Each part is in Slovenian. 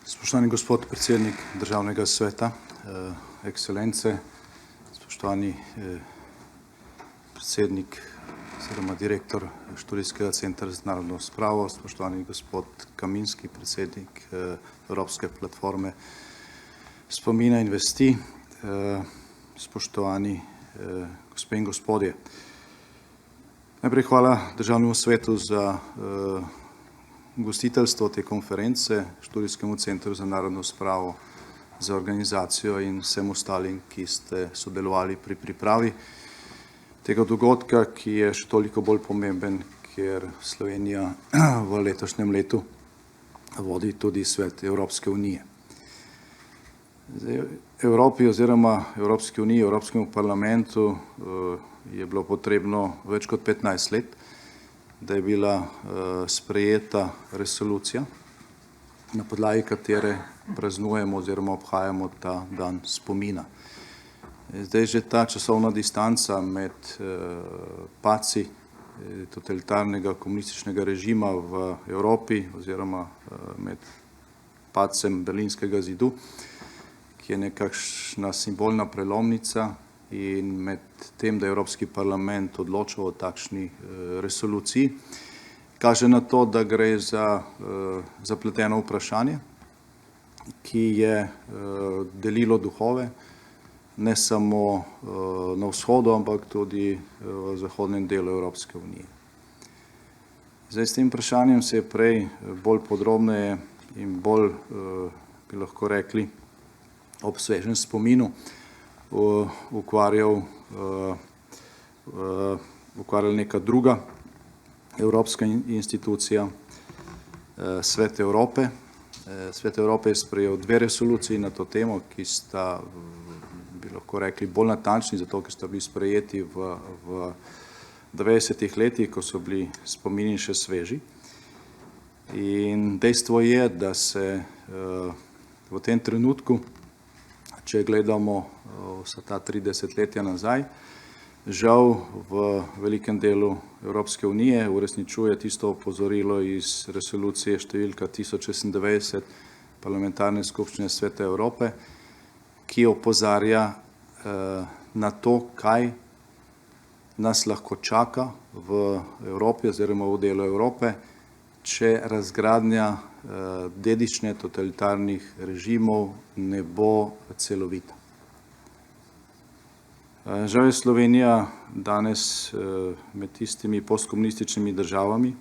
Spoštovani gospod predsednik Državnega sveta, ekscelence, spoštovani predsednik oziroma direktor Študijskega centra za narodno spravo, spoštovani gospod Kaminski, predsednik Evropske platforme spomina in vesti, spoštovani gospe in gospodje. Najprej hvala Državnemu svetu za gostiteljstvo te konference, Študijskemu centru za narodno spravo, za organizacijo in vsem ostalim, ki ste sodelovali pri pripravi tega dogodka, ki je še toliko bolj pomemben, ker Slovenija v letošnjem letu vodi tudi svet Evropske unije. Evropi oziroma Evropski uniji, Evropskemu parlamentu je bilo potrebno več kot 15 let, da je bila sprejeta resolucija, na podlagi katere praznujemo oziroma obhajamo ta dan spomina. Zdaj že ta časovna distanca med padci totalitarnega komunističnega režima v Evropi oziroma med padcem Berlinskega zidu, ki je nekakšna simbolna prelomnica, in med tem, da je Evropski parlament odločil o takšni resoluciji, kaže na to, da gre za zapleteno vprašanje, ki je delilo duhove ne samo na vzhodu, ampak tudi v zahodnem delu Evropske unije. Zdaj, s tem vprašanjem se je prej bolj podrobneje in bolj, bi lahko rekli, ob svežem spominu ukvarjala neka druga evropska institucija, Svet Evrope. Svet Evrope je sprejel 2 resoluciji na to temo, ki sta, bi lahko rekli, bolj natančni, zato ker sta bili sprejeti v 90 letih, ko so bili spomini še sveži. In dejstvo je, da se v tem trenutku, če gledamo vsa ta 30 letja nazaj, žal v velikem delu Evropske unije uresničuje tisto opozorilo iz resolucije številka 1096 Parlamentarne skupščine Sveta Evrope, ki opozarja na to, kaj nas lahko čaka v Evropi oziroma v delu Evrope, če razgradnja dediščine totalitarnih režimov ne bo celovita. Žal je Slovenija danes med tistimi postkomunističnimi državami,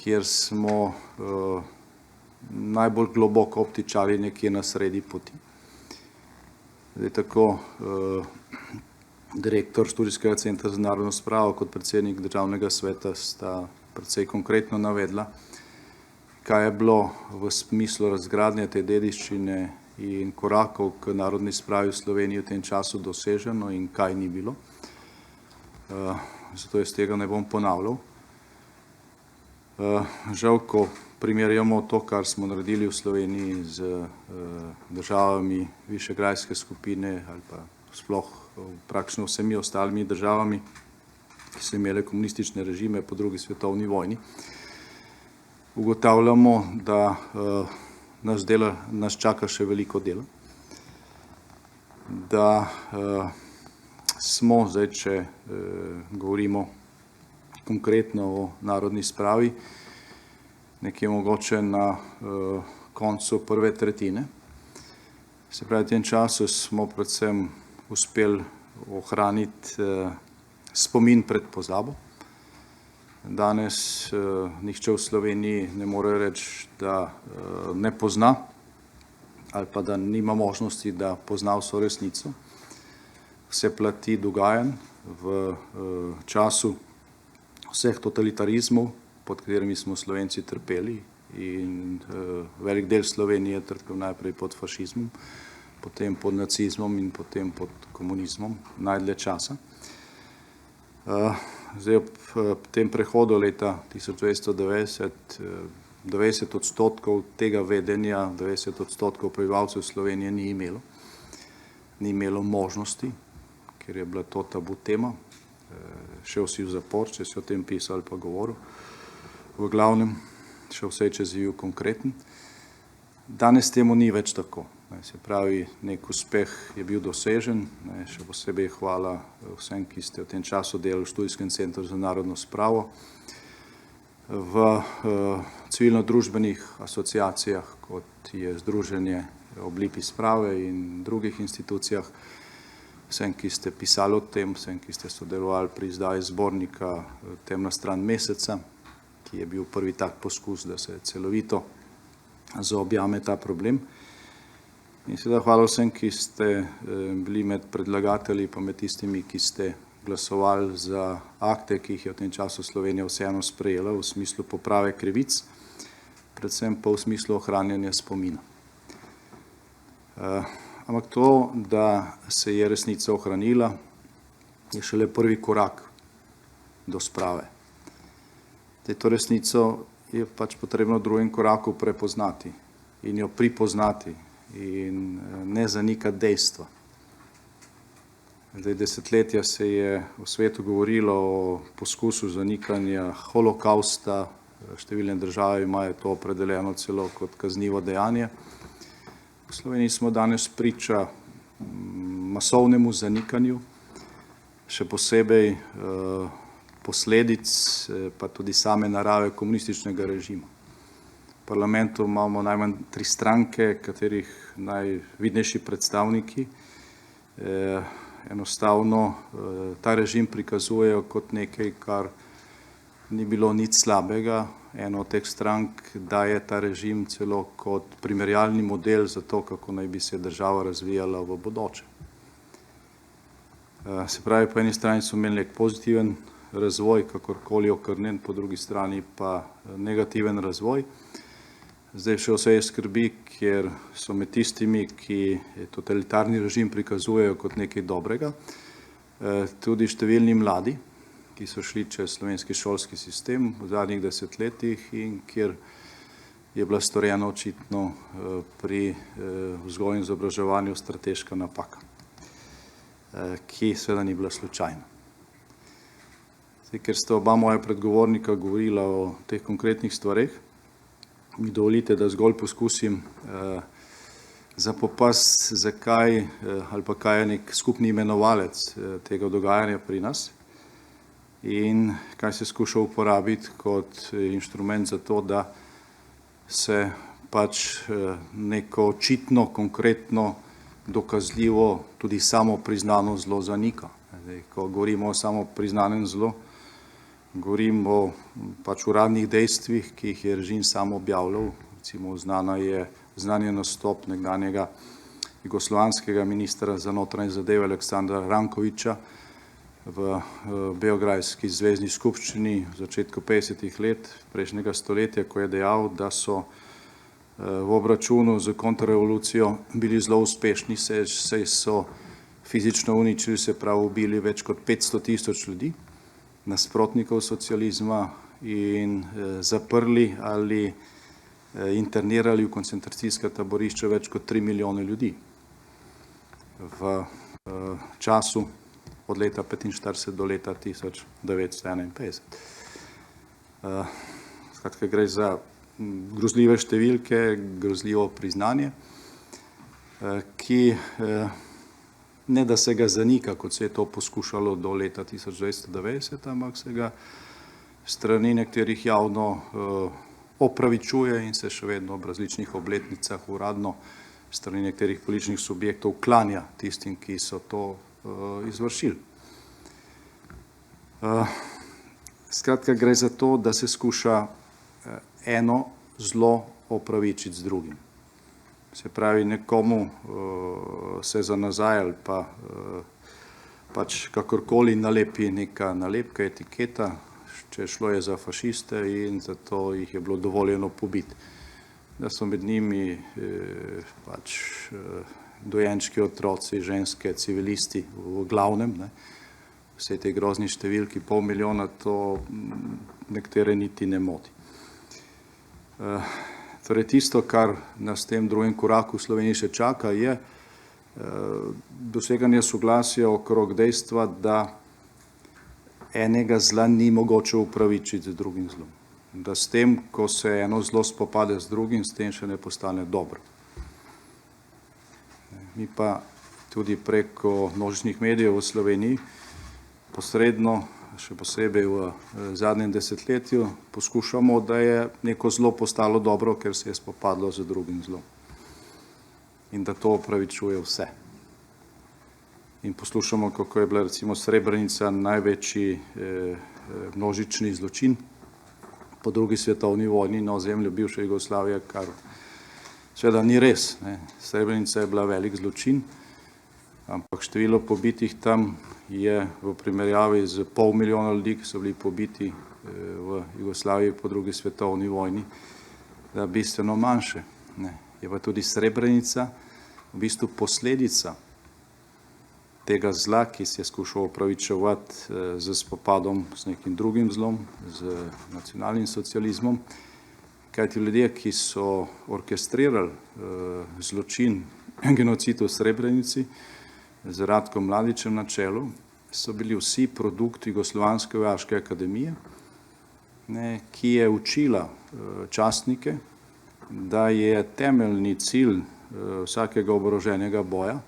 kjer smo najbolj globoko obtičali nekje na sredi poti. Zdaj, tako direktor Študijskega centra za narodno spravo kot predsednik Državnega sveta sta precej konkretno navedla, kaj je bilo v smislu razgradnje te dediščine in korakov k narodni spravi v Sloveniji v tem času doseženo in kaj ni bilo. Zato jaz tega ne bom ponavljal. Žal, ko primerjamo to, kar smo naredili v Sloveniji z državami Višegrajske skupine ali pa sploh praktično vsemi ostalimi državami, ki so imele komunistične režime po drugi svetovni vojni, ugotavljamo, da nas čaka še veliko dela, da smo zdaj, če govorimo konkretno o narodni spravi, nekje mogoče na koncu prve tretjine. Se pravi, v tem času smo predvsem uspeli ohraniti spomin pred pozabo. Danes nihče v Sloveniji ne more reči, da ne pozna ali pa da nima možnosti, da pozna vso resnico. Vse plati dogajanj v času vseh totalitarizmov, pod katerimi smo Slovenci trpeli, in velik del Slovenije je trpel najprej pod fašizmom, potem pod nacizmom in potem pod komunizmom najdlje časa. Zdaj, ob tem prehodu leta 1990 90% tega vedenja, 90% prebivalcev Slovenije ni imelo možnosti, ker je bila to tabu tema. Šel si v zapor, če si o tem pisal ali pa govoril. V glavnem, šel vse, če si bil konkreten. Danes temu ni več tako. Se pravi, nek uspeh je bil dosežen, še posebej hvala vsem, ki ste v tem času delali v Študijskem centru za narodno spravo, v civilno-družbenih asociacijah, kot je Združenje Oblipi sprave in drugih institucijah, vsem, ki ste pisali o tem, vsem, ki ste sodelovali pri izdaji zbornika Temna stran meseca, ki je bil prvi tak poskus, da se celovito zaobjame ta problem. In seveda hvala vsem, ki ste bili med predlagatelji, pa med tistimi, ki ste glasovali za akte, ki jih je v tem času Slovenija vseeno sprejela v smislu poprave krivic, predvsem pa v smislu ohranjanja spomina. Ampak to, da se je resnica ohranila, je šele prvi korak do sprave. To resnico je pač potrebno v drugem koraku prepoznati in jo pripoznati in ne zanikati dejstva. Desetletja se je v svetu govorilo o poskusu zanikanja holokausta, številne države imajo to opredeljeno celo kot kaznivo dejanje. V Sloveniji smo danes priča masovnemu zanikanju, še posebej posledic pa tudi same narave komunističnega režima. V parlamentu imamo najmanj 3 stranke, katerih najvidnejši predstavniki enostavno ta režim prikazujejo kot nekaj, kar ni bilo nič slabega. Ena od teh strank daje ta režim celo kot primerjalni model za to, kako naj bi se država razvijala v bodoče. Se pravi, po eni strani so imeli nek pozitiven razvoj, kakorkoli okrnjen, po drugi strani pa negativen razvoj. Zdaj še vse je skrbi, ker so med tistimi, ki totalitarni režim prikazujejo kot nekaj dobrega, tudi številni mladi, ki so šli čez slovenski šolski sistem v zadnjih desetletjih in kjer je bila storjena očitno pri vzgoji in izobraževanju strateška napaka, ki seveda ni bila slučajna. Ker sta oba moja predgovornika govorila o teh konkretnih stvareh, mi dovolite, da zgolj poskusim zapopasti, zakaj ali pa kaj je nek skupni imenovalec tega dogajanja pri nas in kaj se skuša uporabiti kot inštrument za to, da se pač neko očitno, konkretno, dokazljivo, tudi samo priznano zlo zanika. Ko govorimo o samo priznanem zlu, govorim o pač uradnih dejstvih, ki jih je režim sam objavljal. Recimo znan je nastop nekdanjega jugoslovanskega ministra za notranje zadeve Aleksandra Rankovića v beograjski zvezni skupščini v začetku 50. let prejšnjega stoletja, ko je dejal, da so v obračunu z kontrarevolucijo bili zelo uspešni, saj so fizično uničili, se pravi ubili več kot 500.000 ljudi, nasprotnikov socializma in zaprli ali internirali v koncentracijska taborišča več kot 3 milijone ljudi v času od leta 1945 do leta 1951. Skratka, gre za grozljive številke, grozljivo priznanje, ki ne da se ga zanika, kot se je to poskušalo do leta 1990, ampak se ga strani nekaterih javno opravičuje in se še vedno ob različnih obletnicah uradno strani nekaterih političnih subjektov klanja tistim, ki so to izvršili. Skratka, gre za to, da se skuša eno zlo opravičiti z drugim. Se pravi, nekomu se za nazaj ali pa pač kakorkoli nalepi neka nalepka, etiketa, če šlo je za fašiste in zato jih je bilo dovoljeno pobiti. Da so med njimi pač dojenčki, otroci, ženske, civilisti v glavnem, vse te grozni številki, 500 000, to nekatere niti ne moti. Torej tisto, kar nas v tem drugem koraku v Sloveniji še čaka, je doseganje soglasja okrog dejstva, da enega zla ni mogoče upravičiti z drugim zlom. da s tem, ko se eno zlo spopade z drugim, s tem še ne postane dobro. Mi pa tudi preko množičnih medijev v Sloveniji posredno, še posebej v zadnjem desetletju, poskušamo, da je neko zlo postalo dobro, ker se je spopadlo z drugim zlom. In da to opravičuje vse. In poslušamo, kako je bila recimo Srebrenica največji množični zločin po drugi svetovni vojni na ozemlju bivše Jugoslavije, kar seveda ni res. Srebrenica je bila velik zločin, ampak število pobitih tam je v primerjavi z 500 000 ljudi, ki so bili pobiti v Jugoslaviji po drugi svetovni vojni, da bistveno manjše. Je pa tudi Srebrenica v bistvu posledica tega zla, ki se je skušal opravičevati z spopadom s nekim drugim zlom, z nacionalnim socializmom, kajti ljudje, ki so orkestrirali zločin, genocid v Srebrenici z Ratkom Mladićem na čelu, so bili vsi produkt Jugoslovanske vojaške akademije, ki je učila častnike, da je temeljni cilj vsakega oboroženega boja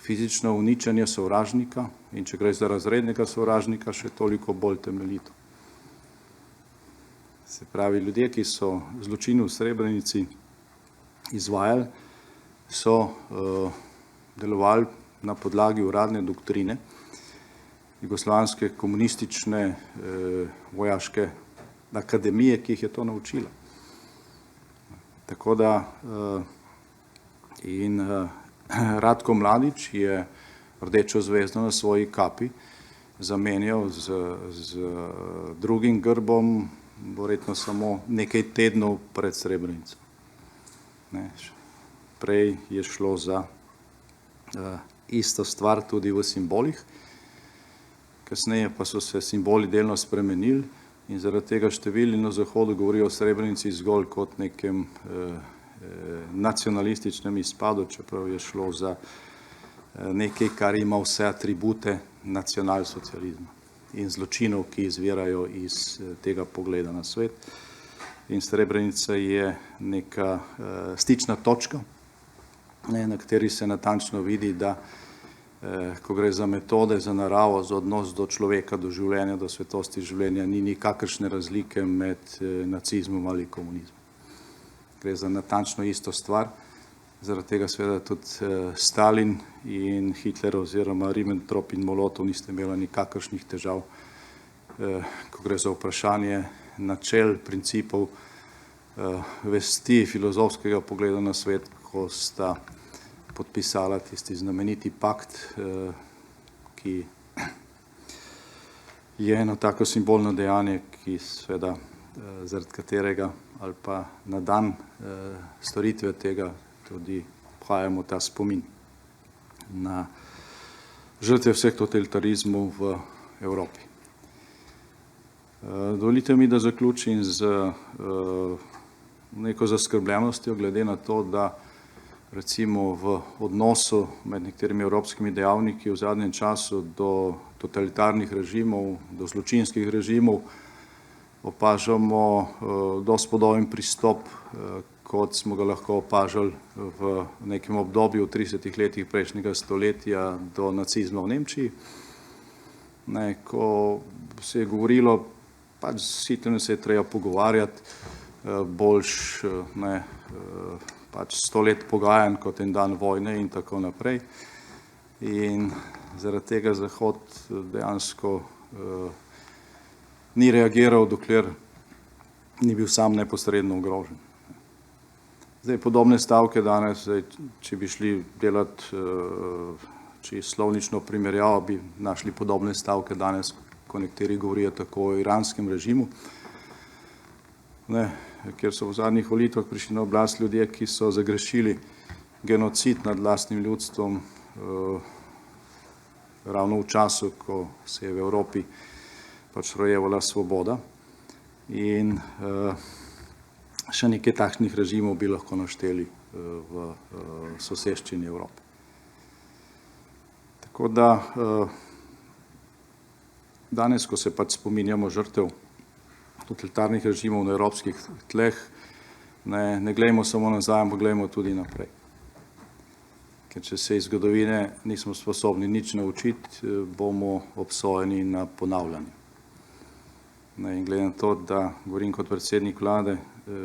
fizično uničenje sovražnika in če gre za razrednega sovražnika, še toliko bolj temeljito. Se pravi, ljudje, ki so zločin v Srebrenici izvajali, so delovali na podlagi uradne doktrine Jugoslovanske komunistične vojaške akademije, ki jih je to naučila. Tako da Ratko Mladić je rdečo zvezdo na svoji kapi zamenjal z drugim grbom, verjetno samo nekaj tednov pred Srebrenico. Prej je šlo za isto stvar tudi v simbolih, kasneje pa so se simboli delno spremenili in zaradi tega številni na Zahodu govorijo o Srebrenici zgolj kot nekem nacionalističnem izpadu, čeprav je šlo za nekaj, kar ima vse atribute nacionalsocializma in zločinov, ki izvirajo iz tega pogleda na svet. In Srebrenica je neka stična točka, na kateri se natančno vidi, da ko gre za metode, za naravo, za odnos do človeka, do življenja, do svetosti življenja, ni nikakršne razlike med nacizmom ali komunizmom. Gre za natančno isto stvar, zaradi tega seveda tudi Stalin in Hitler oziroma Ribbentrop in Molotov niste imeli nikakršnih težav, ko gre za vprašanje načel, principov, vesti, filozofskega pogleda na svet, ko sta podpisala tisti znameniti pakt, ki je eno tako simbolno dejanje, ki seveda zaradi katerega ali pa na dan storitve tega tudi obhajamo ta spomin na žrtve vseh totalitarizmov v Evropi. Dovolite mi, da zaključim z neko zaskrbljenostjo glede na to, da recimo v odnosu med nekaterimi evropskimi dejavniki v zadnjem času do totalitarnih režimov, do zločinskih režimov opažamo dosti podoben pristop, kot smo ga lahko opažali v nekem obdobju v 30 letih prejšnjega stoletja do nacizma v Nemčiji, ko se je govorilo, pač s Hitlerjem se je treba pogovarjati, boljš pač 100 let pogajanj kot en dan vojne in tako naprej. In zaradi tega Zahod dejansko ni reagiral, dokler ni bil sam neposredno ogrožen. Zdaj, podobne stavke danes, če bi šli delati slovnično primerjavo, bi našli podobne stavke danes, ko nekateri govorijo tako o iranskem režimu, kjer so v zadnjih volitvah prišli na oblast ljudje, ki so zagrešili genocid nad lastnim ljudstvom ravno v času, ko se je v Evropi pač rojevala svoboda. In še nekaj takšnih režimov bi lahko našteli v soseščini Evrope. Tako da danes, ko se pač spominjamo žrtev totalitarnih režimov na evropskih tleh, ne glejmo samo nazaj, ampak glejmo tudi naprej. Ker če se iz zgodovine nismo sposobni nič naučiti, bomo obsojeni na ponavljanje. In glede na to, da govorim kot predsednik vlade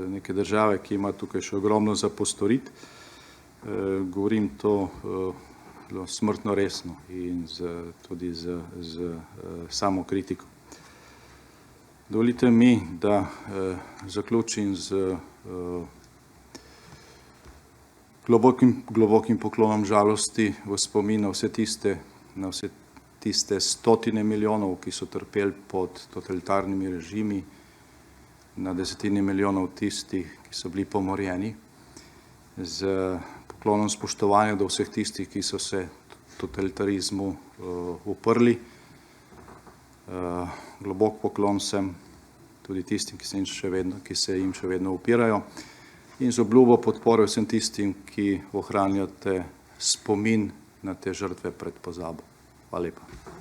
neke države, ki ima tukaj še ogromno za postoriti, govorim to smrtno resno in tudi z samokritiko. Dovolite mi, da zaključim z globokim poklonom žalosti v spomin na vse tiste stotine milijonov, ki so trpeli pod totalitarnimi režimi, na desetine milijonov tistih, ki so bili pomorjeni, z poklonom spoštovanja do vseh tistih, ki so se totalitarizmu uprli. Globok poklon sem tudi tistim, ki se jim še vedno upirajo, in z obljubo podpore vsem tistim, ki ohranjate spomin na te žrtve pred pozabo. Hvala lepa.